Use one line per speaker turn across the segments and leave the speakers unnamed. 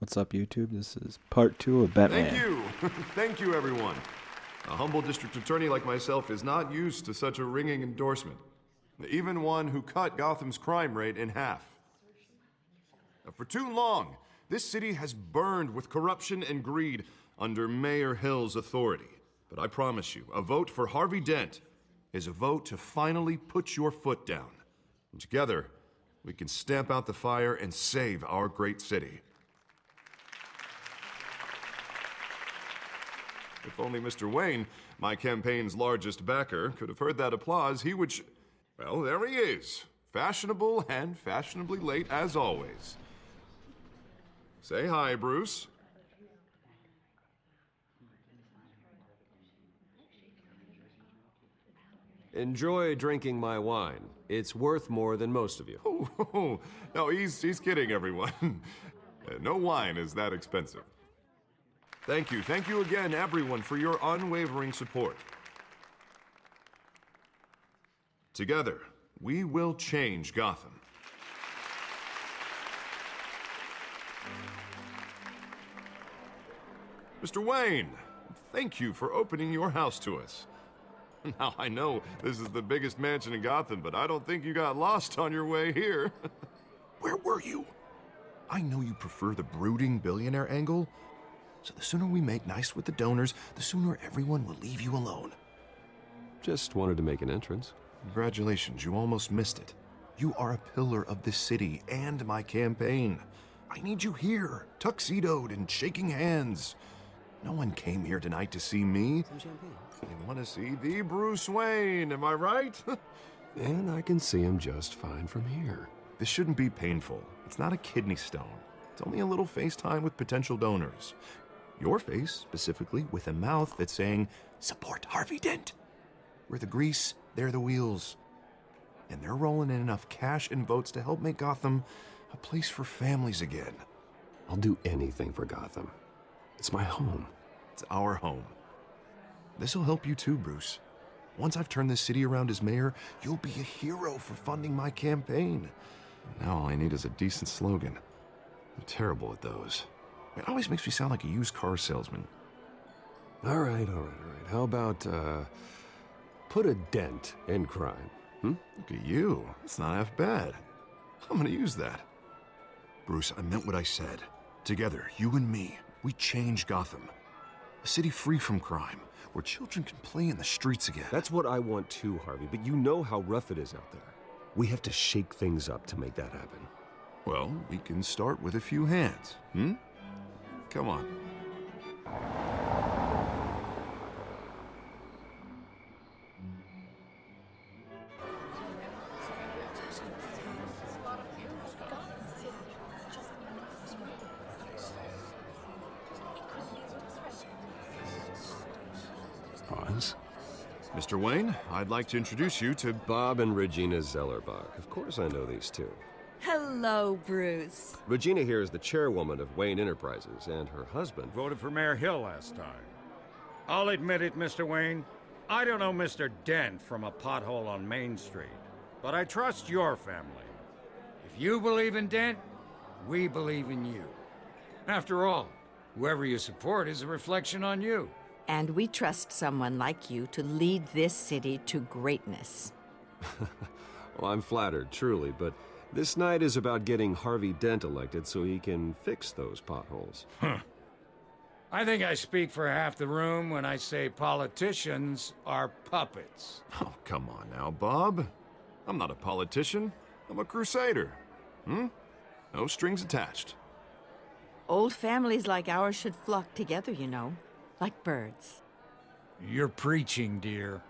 What's up, YouTube? This is part 2 of Batman.
Thank you. Thank you, everyone. A humble district attorney like myself is not used to such a ringing endorsement. Even one who cut Gotham's crime rate in half. For too long, this city has burned with corruption and greed under Mayor Hill's authority. But I promise you, a vote for Harvey Dent is a vote to finally put your foot down. And together, we can stamp out the fire and save our great city. If only Mr. Wayne, my campaign's largest backer, could have heard that applause, he would well, there he is. Fashionable and fashionably late as always. Say hi, Bruce.
Enjoy drinking my wine. It's worth more than most of you.
Oh, no, he's kidding, everyone. No wine is that expensive. Thank you again, everyone, for your unwavering support. Together, we will change Gotham. Mr. Wayne, thank you for opening your house to us. Now, I know this is the biggest mansion in Gotham, but I don't think you got lost on your way here. Where were you? I know you prefer the brooding billionaire angle, so the sooner we make nice with the donors, the sooner everyone will leave you alone.
Just wanted to make an entrance.
Congratulations, you almost missed it. You are a pillar of this city and my campaign. I need you here, tuxedoed and shaking hands. No one came here tonight to see me.
Some champagne.
They want to see the Bruce Wayne, am I right?
And I can see him just fine from here.
This shouldn't be painful. It's not a kidney stone. It's only a little FaceTime with potential donors. Your face, specifically, with a mouth that's saying, support Harvey Dent. We're the grease, they're the wheels. And they're rolling in enough cash and votes to help make Gotham a place for families again.
I'll do anything for Gotham. It's my home.
It's our home. This'll help you too, Bruce. Once I've turned this city around as mayor, you'll be a hero for funding my campaign. Now all I need is a decent slogan. I'm terrible at those. It always makes me sound like a used car salesman.
All right. How about, put a dent in crime?
Look at you. It's not half bad. I'm gonna use that. Bruce, I meant what I said. Together, you and me, we change Gotham. A city free from crime, where children can play in the streets again.
That's what I want too, Harvey, but you know how rough it is out there. We have to shake things up to make that happen.
Well, we can start with a few hands, Come on.
Pause.
Mr. Wayne, I'd like to introduce you to
Bob and Regina Zellerbach. Of course I know these two.
Hello, Bruce.
Regina here is the chairwoman of Wayne Enterprises, and her husband...
Voted for Mayor Hill last time. I'll admit it, Mr. Wayne. I don't know Mr. Dent from a pothole on Main Street, but I trust your family. If you believe in Dent, we believe in you. After all, whoever you support is a reflection on you.
And we trust someone like you to lead this city to greatness.
Well, I'm flattered, truly, but this night is about getting Harvey Dent elected so he can fix those potholes.
I think I speak for half the room when I say politicians are puppets.
Oh, come on now, Bob. I'm not a politician. I'm a crusader. No strings attached.
Old families like ours should flock together, you know, like birds.
You're preaching, dear.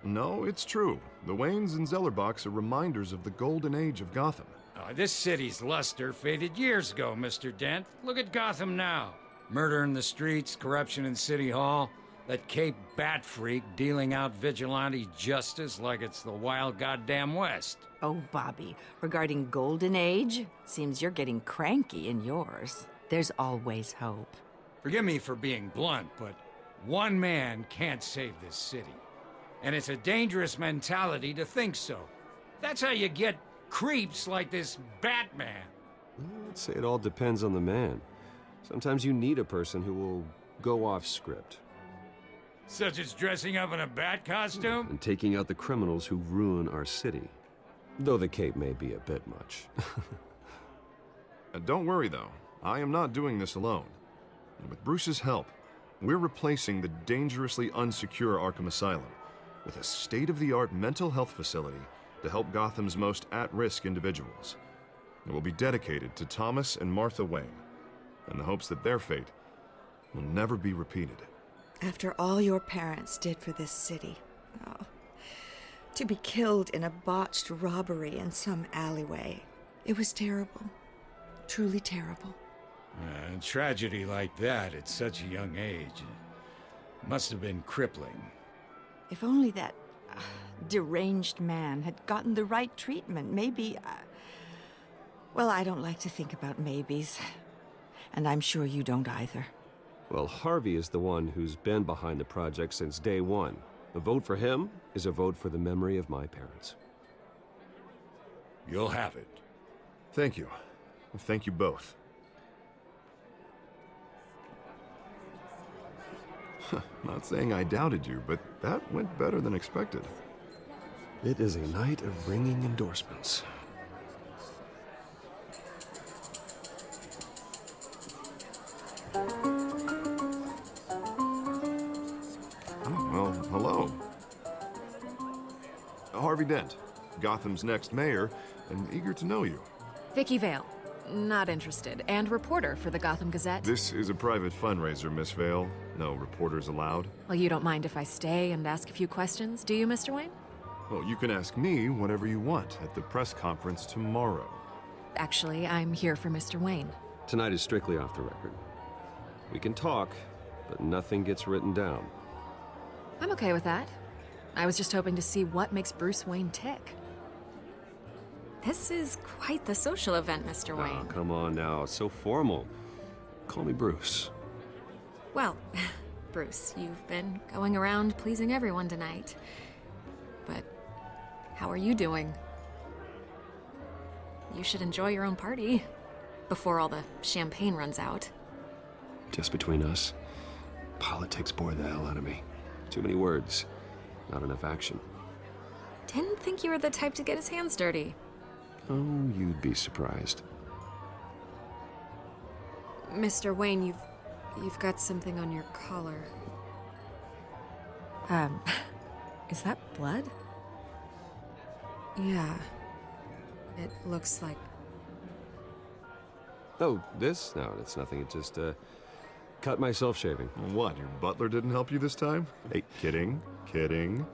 No, it's true. The Waynes and Zellerbachs are reminders of the golden age of Gotham.
This city's luster faded years ago, Mr. Dent. Look at Gotham now. Murder in the streets, corruption in City Hall, that Cape Bat freak dealing out vigilante justice like it's the wild goddamn West.
Oh, Bobby, regarding Golden Age, seems you're getting cranky in yours. There's always hope.
Forgive me for being blunt, but one man can't save this city. And it's a dangerous mentality to think so. That's how you get creeps like this Batman.
I'd say it all depends on the man. Sometimes you need a person who will go off script
Such as dressing up in a bat costume?
and taking out the criminals who ruin our city. Though the cape may be a bit much.
Don't worry, though. I am not doing this alone. And with Bruce's help, we're replacing the dangerously unsecure Arkham Asylum with a state-of-the-art mental health facility to help Gotham's most at-risk individuals. It will be dedicated to Thomas and Martha Wayne, in the hopes that their fate will never be repeated.
After all your parents did for this city, oh, to be killed in a botched robbery in some alleyway, it was terrible. Truly terrible.
A tragedy like that at such a young age must have been crippling.
If only that deranged man had gotten the right treatment, maybe... well, I don't like to think about maybes. And I'm sure you don't either.
Well, Harvey is the one who's been behind the project since day one. A vote for him is a vote for the memory of my parents.
You'll have it.
Thank you. Thank you both. Not saying I doubted you, but that went better than expected.
It is a night of ringing endorsements.
Oh, well, hello. Harvey Dent, Gotham's next mayor, and eager to know you.
Vicky Vale. Not interested. And reporter for the Gotham Gazette.
This is a private fundraiser, Miss Vale. No reporters allowed.
Well, you don't mind if I stay and ask a few questions, do you, Mr. Wayne?
Well, you can ask me whatever you want at the press conference tomorrow.
Actually, I'm here for Mr. Wayne.
Tonight is strictly off the record. We can talk, but nothing gets written down.
I'm okay with that. I was just hoping to see what makes Bruce Wayne tick. This is quite the social event, Mr.
Oh,
Wayne.
come on now. It's so formal. Call me Bruce.
Well, Bruce, you've been going around pleasing everyone tonight. But how are you doing? You should enjoy your own party before all the champagne runs out.
Just between us, politics bore the hell out of me. Too many words, not enough action.
Didn't think you were the type to get his hands dirty.
Oh, you'd be surprised.
Mr. Wayne, you've got something on your collar.
Is that blood?
Yeah. It looks like...
Oh, this? No, it's nothing. It just, cut myself shaving.
What, your butler didn't help you this time? Hey, kidding, kidding.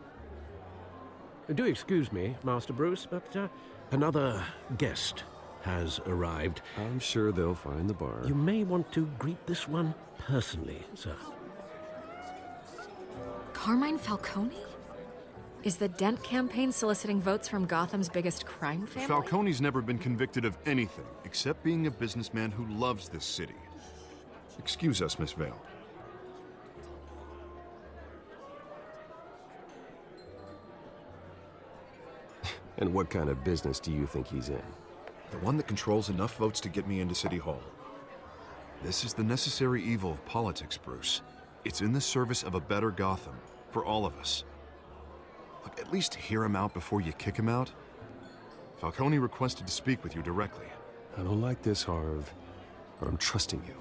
Do excuse me, Master Bruce, but another guest has arrived.
I'm sure they'll find the bar.
You may want to greet this one personally, sir.
Carmine Falcone? Is the Dent campaign soliciting votes from Gotham's biggest crime family?
Falcone's never been convicted of anything except being a businessman who loves this city. Excuse us, Miss Vale.
And what kind of business do you think he's in?
The one that controls enough votes to get me into City Hall. This is the necessary evil of politics, Bruce. It's in the service of a better Gotham, for all of us. Look, at least hear him out before you kick him out. Falcone requested to speak with you directly.
I don't like this, Harv, but I'm trusting you.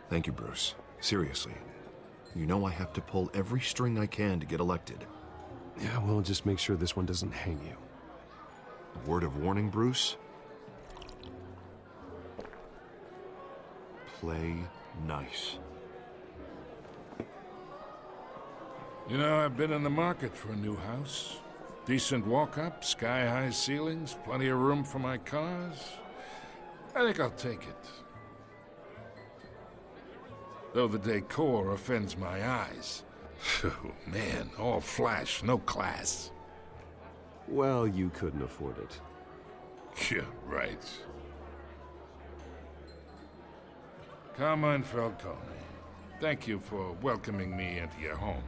Thank you, Bruce. Seriously. You know I have to pull every string I can to get elected.
Yeah, well, just make sure this one doesn't hang you.
A word of warning, Bruce? Play nice.
You know, I've been in the market for a new house. Decent walk-up, sky-high ceilings, plenty of room for my cars. I think I'll take it. Though the decor offends my eyes. Oh, man, all flash, no class.
Well, you couldn't afford it.
Yeah, right. Carmine Falcone, thank you for welcoming me into your home.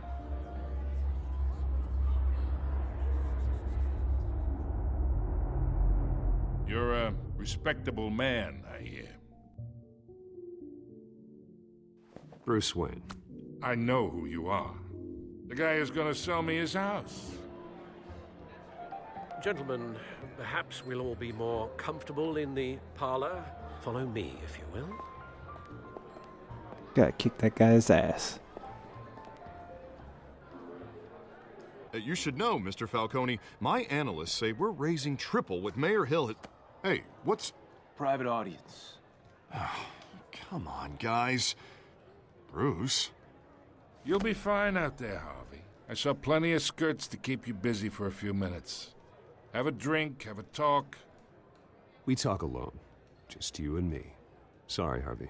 You're a respectable man, I hear.
Bruce Wayne.
I know who you are. The guy who's gonna sell me his house.
Gentlemen, perhaps we'll all be more comfortable in the parlor. Follow me, if you will.
Gotta kick that guy's ass.
You should know, Mr. Falcone, my analysts say we're raising triple what Mayor Hill had... Hey, what's...
Private audience.
Come on, guys. Bruce?
You'll be fine out there, Harvey. I saw plenty of skirts to keep you busy for a few minutes. Have a drink, have a talk.
We talk alone. Just you and me. Sorry, Harvey.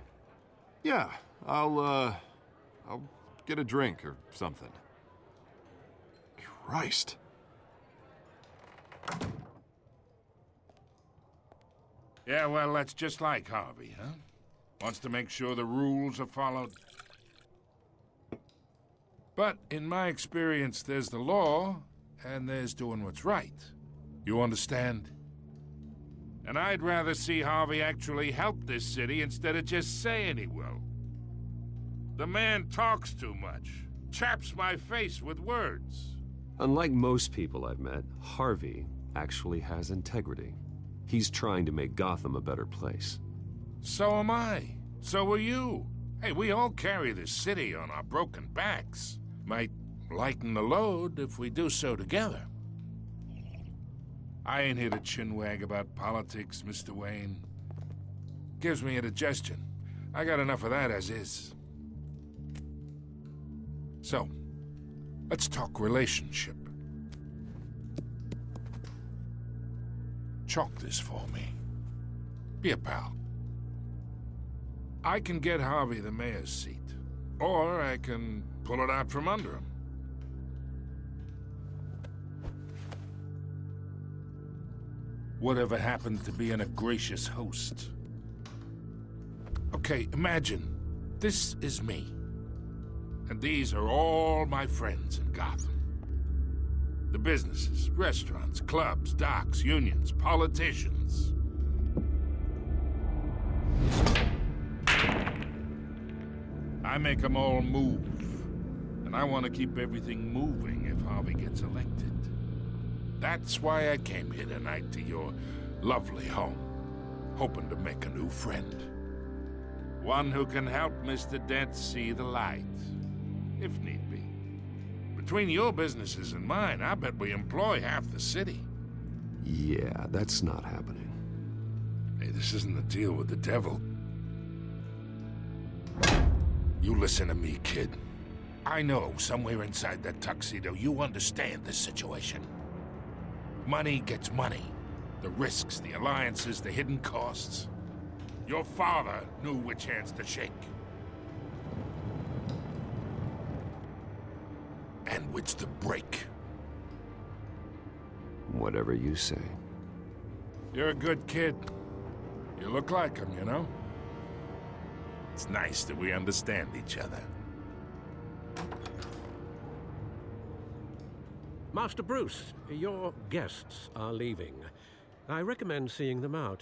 Yeah, I'll get a drink or something. Christ.
Yeah, well, that's just like Harvey, huh? Wants to make sure the rules are followed. But in my experience, there's the law, and there's doing what's right. You understand? And I'd rather see Harvey actually help this city instead of just saying he will. The man talks too much, chaps my face with words.
Unlike most people I've met, Harvey actually has integrity. He's trying to make Gotham a better place.
So am I. So are you. Hey, we all carry this city on our broken backs. Might lighten the load if we do so together. I ain't here to chinwag about politics, Mr. Wayne. Gives me indigestion. I got enough of that as is. So, let's talk relationship. Chalk this for me. Be a pal. I can get Harvey the mayor's seat, or I can pull it out from under him. Whatever happened to being a gracious host? Okay, imagine, this is me. And these are all my friends in Gotham. The businesses, restaurants, clubs, docks, unions, politicians. I make them all move. And I want to keep everything moving if Harvey gets elected. That's why I came here tonight to your lovely home, hoping to make a new friend. One who can help Mr. Dent see the light, if need be. Between your businesses and mine, I bet we employ half the city.
Yeah, that's not happening.
Hey, this isn't a deal with the devil. You listen to me, kid. I know somewhere inside that tuxedo you understand this situation. Money gets money. The risks, the alliances, the hidden costs. Your father knew which hands to shake. And which to break.
Whatever you say.
You're a good kid. You look like him, you know? It's nice that we understand each other.
Master Bruce, your guests are leaving. I recommend seeing them out.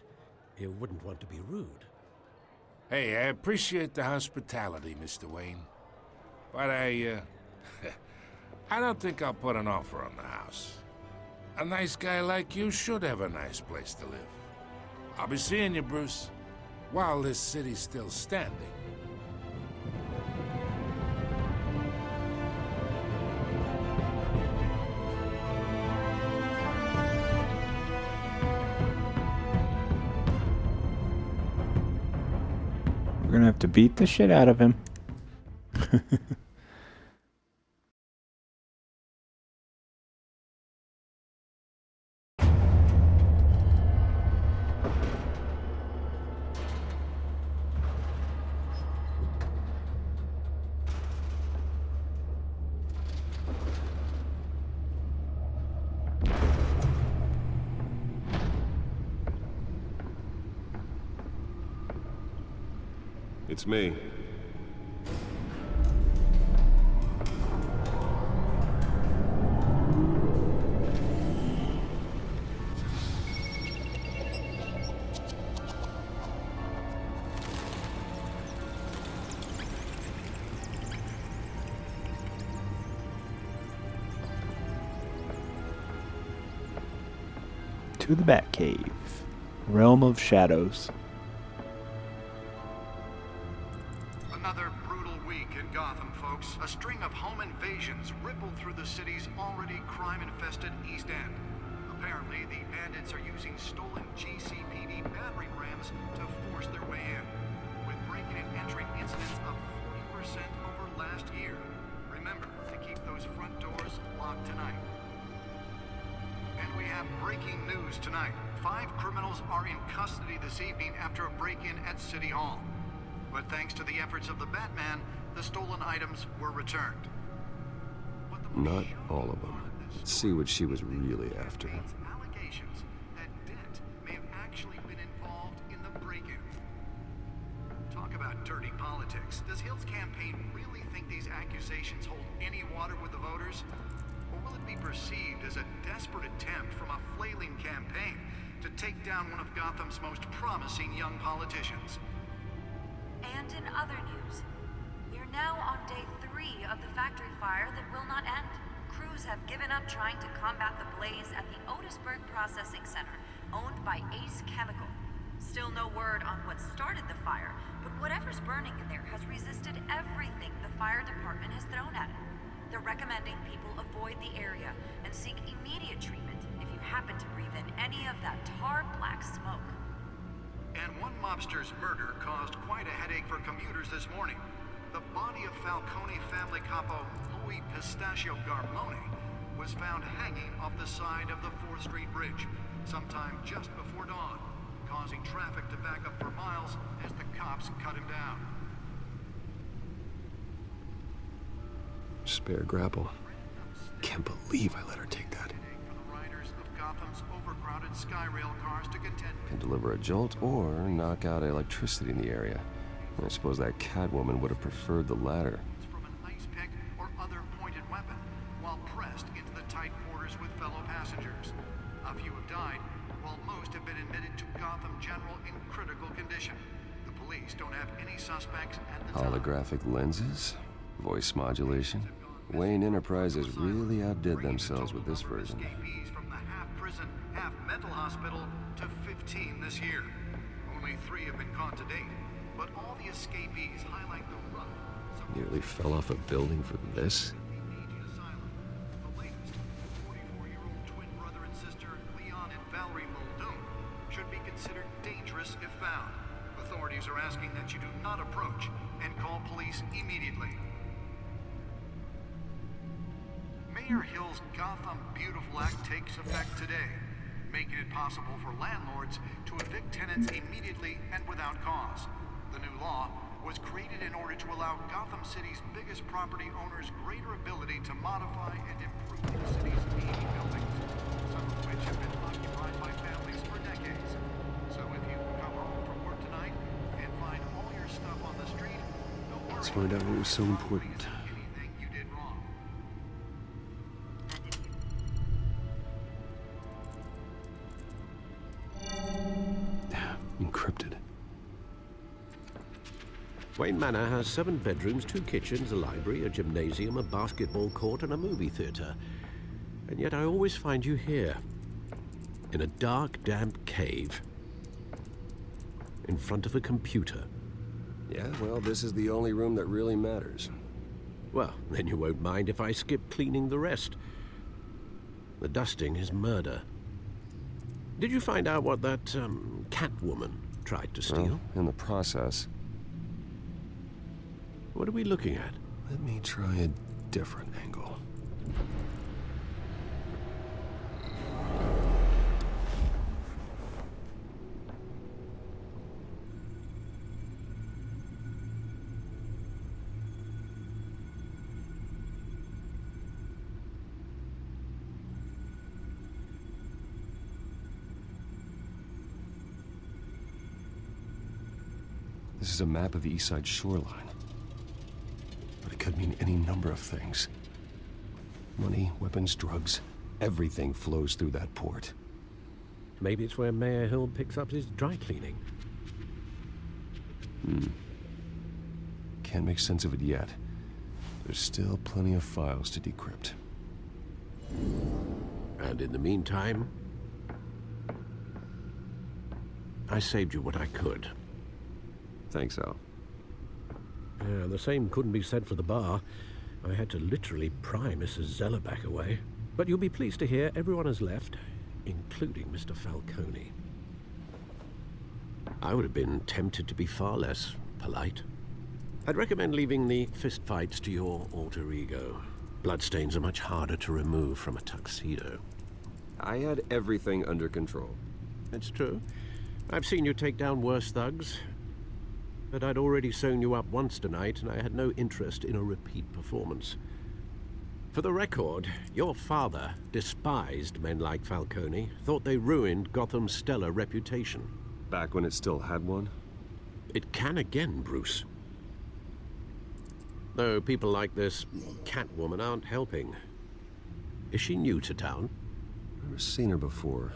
You wouldn't want to be rude.
Hey, I appreciate the hospitality, Mr. Wayne. But I don't think I'll put an offer on the house. A nice guy like you should have a nice place to live. I'll be seeing you, Bruce, while this city's still standing.
We're gonna have to beat the shit out of him.
It's me.
To the Batcave. Realm of Shadows.
Another brutal week in Gotham, folks. A string of home invasions rippled through the city's already crime-infested East End. Apparently, the bandits are using stolen GCPD battering rams to force their way in, with breaking and entering incidents up 40% over last year. Remember to keep those front doors locked tonight. And we have breaking news tonight. 5 criminals are in custody this evening after a break-in at City Hall. But thanks to the efforts of the Batman, the stolen items were returned.
Not all of them. Let's see what she was really after.
Allegations that Dent may have actually been involved in the break-in. Talk about dirty politics. Does Hill's campaign really think these accusations hold any water with the voters? Or will it be perceived as a desperate attempt from a flailing campaign to take down one of Gotham's most promising young politicians?
And in other news, we're now on day 3 of the factory fire that will not end. Crews have given up trying to combat the blaze at the Otisburg Processing Center, owned by Ace Chemical. Still no word on what started the fire, but whatever's burning in there has resisted everything the fire department has thrown at it. They're recommending people avoid the area and seek immediate treatment if you happen to breathe in any of that tar black smoke.
And one mobster's murder caused quite a headache for commuters this morning. The body of Falcone family capo Louis Pistachio Garmone was found hanging off the side of the 4th Street Bridge sometime just before dawn, causing traffic to back up for miles as the cops cut him down.
Spare grapple. Can't believe I let her take that.
For the riders of Gotham's overcrowded Skyrail cars to contend with.
Can deliver a jolt or knock out electricity in the area. I suppose that Catwoman would have preferred the latter.
From an ice pick or other pointed weapon, while pressed into the tight quarters with fellow passengers. A few have died, while most have been admitted to Gotham General in critical condition. The police don't have any suspects at the time.
Holographic lenses? Voice modulation? Wayne Enterprises really outdid themselves with this version.
Escapees from the half-prison, half-mental hospital to 15 this year. Only 3 have been caught to date. But all the escapees highlight the rough.
Nearly fell off a building for this?
The latest, 44-year-old twin brother and sister, Leon and Valerie Muldoon, should be considered dangerous if found. Authorities are asking that you do not approach and call police immediately. Mayor Hill's Gotham Beautiful Act takes effect today, making it possible for landlords to evict tenants immediately and without cause. The new law was created in order to allow Gotham City's biggest property owners greater ability to modify and improve the city's aging buildings, some of which have been occupied by families for decades. So if you come home from work tonight and find all your stuff on the street, don't worry.
Let's find out what was so important.
Anything you did wrong.
Encrypted.
Wayne Manor has 7 bedrooms, 2 kitchens, a library, a gymnasium, a basketball court, and a movie theater. And yet I always find you here, in a dark, damp cave, in front of a computer.
Yeah, well, this is the only room that really matters.
Well, then you won't mind if I skip cleaning the rest. The dusting is murder. Did you find out what that, Catwoman tried to steal?
Well, in the process.
What are we looking at?
Let me try a different angle. This is a map of the East Side shoreline. But it could mean any number of things. Money, weapons, drugs, everything flows through that port.
Maybe it's where Mayor Hill picks up his dry cleaning.
Can't make sense of it yet. There's still plenty of files to decrypt.
And in the meantime, I saved you what I could.
Thanks, Al.
Yeah, the same couldn't be said for the bar. I had to literally pry Mrs. Zellerback away. But you'll be pleased to hear everyone has left, including Mr. Falcone. I would have been tempted to be far less polite. I'd recommend leaving the fistfights to your alter ego. Bloodstains are much harder to remove from a tuxedo.
I had everything under control.
It's true. I've seen you take down worse thugs. But I'd already sewn you up once tonight, and I had no interest in a repeat performance. For the record, your father despised men like Falcone, thought they ruined Gotham's stellar reputation.
Back when it still had one?
It can again, Bruce. Though people like this Catwoman aren't helping. Is she new to town?
Never seen her before.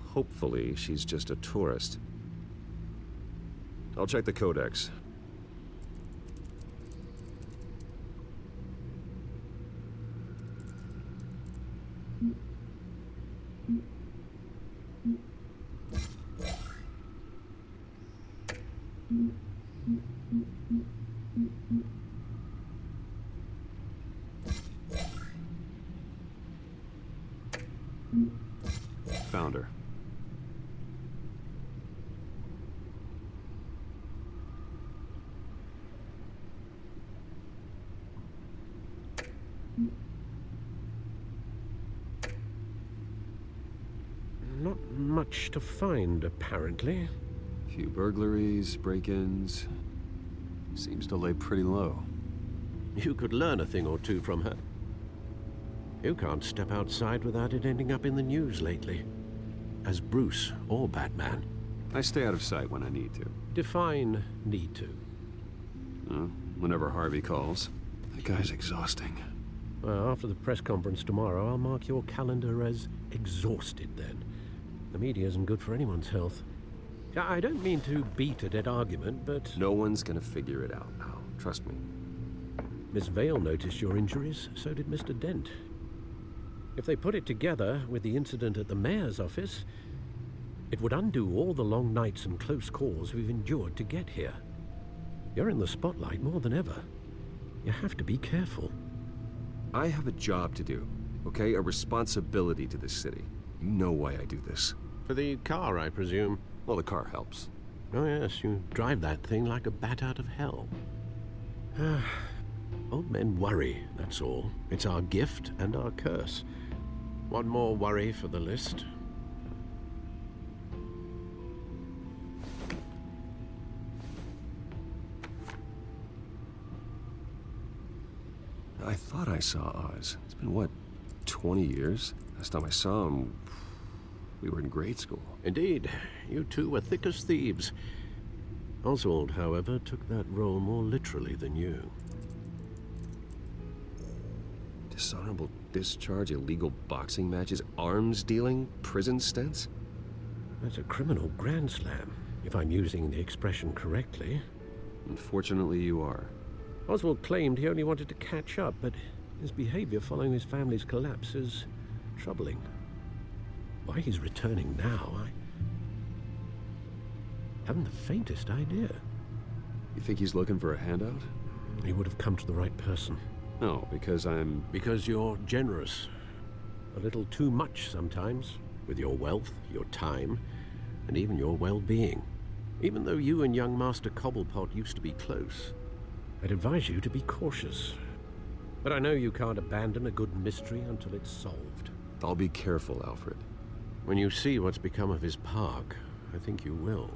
Hopefully, she's just a tourist. I'll check the codex. Found her.
Not much to find, apparently.
Few burglaries, break-ins. Seems to lay pretty low.
You could learn a thing or two from her. You can't step outside without it ending up in the news lately. As Bruce or Batman.
I stay out of sight when I need to.
Define need to.
Whenever Harvey calls. That guy's exhausting.
Well, after the press conference tomorrow, I'll mark your calendar as exhausted then. The media isn't good for anyone's health. I don't mean to beat a dead argument, but...
No one's gonna figure it out, Al. Trust me.
Miss Vale noticed your injuries, so did Mr. Dent. If they put it together with the incident at the mayor's office, it would undo all the long nights and close calls we've endured to get here. You're in the spotlight more than ever. You have to be careful.
I have a job to do, okay? A responsibility to this city. You know why I do this.
For the car, I presume.
Well, the car helps.
Oh yes, you drive that thing like a bat out of hell. Old men worry, that's all. It's our gift and our curse. One more worry for the list.
I thought I saw Oz. It's been, what, 20 years? Last time I saw him, we were in grade school.
Indeed, you two were thick as thieves. Oswald, however, took that role more literally than you.
Dishonorable discharge, illegal boxing matches, arms dealing, prison stints?
That's a criminal grand slam, if I'm using the expression correctly.
Unfortunately, you are.
Oswald claimed he only wanted to catch up, but his behavior following his family's collapse is troubling. Why he's returning now, I haven't the faintest idea.
You think he's looking for a handout?
He would have come to the right person.
No, because I'm...
Because you're generous. A little too much sometimes, with your wealth, your time, and even your well-being. Even though you and young Master Cobblepot used to be close, I'd advise you to be cautious. But I know you can't abandon a good mystery until it's solved.
I'll be careful, Alfred.
When you see what's become of his park, I think you will.